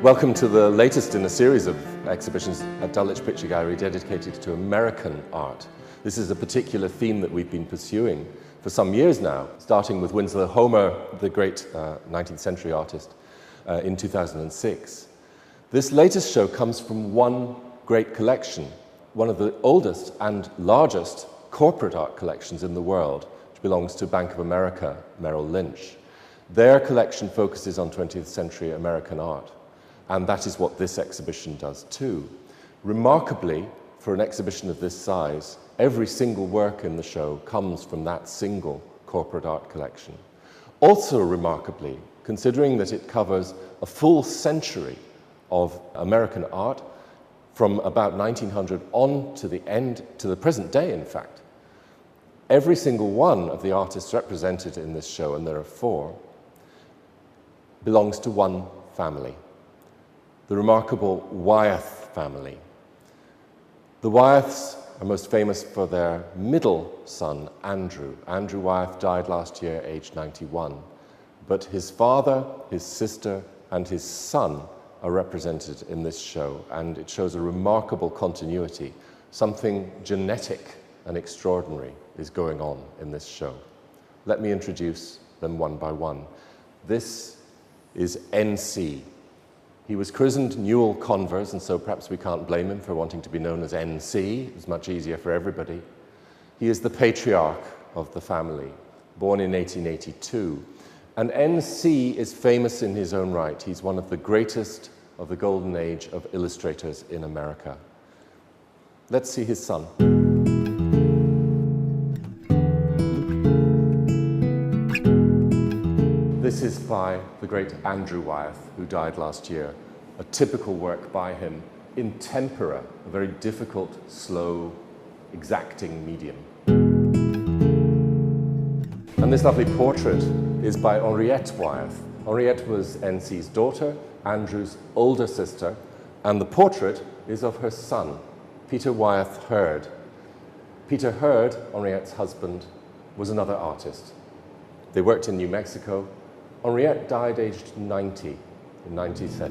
Welcome to the latest in a series of exhibitions at Dulwich Picture Gallery dedicated to American art. This is a particular theme that we've been pursuing for some years now, starting with Winslow Homer, the great 19th century artist, in 2006. This latest show comes from one great collection, one of the oldest and largest corporate art collections in the world, which belongs to Bank of America, Merrill Lynch. Their collection focuses on 20th century American art. And that is what this exhibition does too. Remarkably, for an exhibition of this size, every single work in the show comes from that single corporate art collection. Also remarkably, considering that it covers a full century of American art from about 1900 on to the end, to the present day in fact, every single one of the artists represented in this show, and there are 4, belongs to one family. The remarkable Wyeth family. The Wyeths are most famous for their middle son, Andrew. Andrew Wyeth died last year, aged 91. But his father, his sister, and his son are represented in this show, and it shows a remarkable continuity. Something genetic and extraordinary is going on in this show. Let me introduce them one by one. This is NC. He was christened Newell Convers, and so perhaps we can't blame him for wanting to be known as NC. It was much easier for everybody. He is the patriarch of the family, born in 1882. And NC is famous in his own right. He's one of the greatest of the golden age of illustrators in America. Let's see his son. This is by the great Andrew Wyeth, who died last year. A typical work by him in tempera, a very difficult, slow, exacting medium. And this lovely portrait is by Henriette Wyeth. Henriette was NC's daughter, Andrew's older sister, and the portrait is of her son, Peter Wyeth Hurd. Peter Hurd, Henriette's husband, was another artist. They worked in New Mexico. Henriette died aged 90 in 97.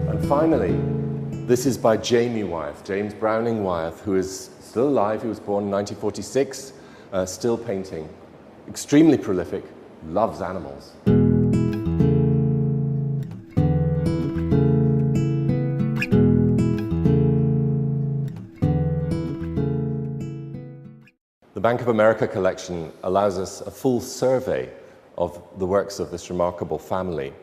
And finally, this is by Jamie Wyeth, James Browning Wyeth, who is still alive. He was born in 1946, still painting, extremely prolific, loves animals. The Bank of America collection allows us a full survey of the works of this remarkable family,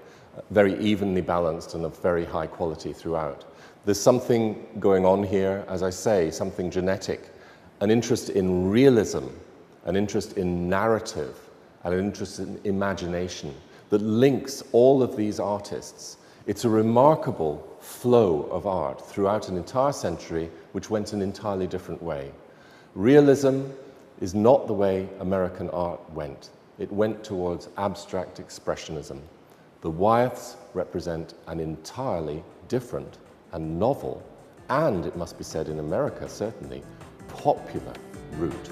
very evenly balanced and of very high quality throughout. There's something going on here, as I say, something genetic, an interest in realism, an interest in narrative, and an interest in imagination that links all of these artists. It's a remarkable flow of art throughout an entire century which went an entirely different way. Realism is not the way American art went. It went towards abstract expressionism. The Wyeths represent an entirely different and novel, and it must be said in America certainly, popular route.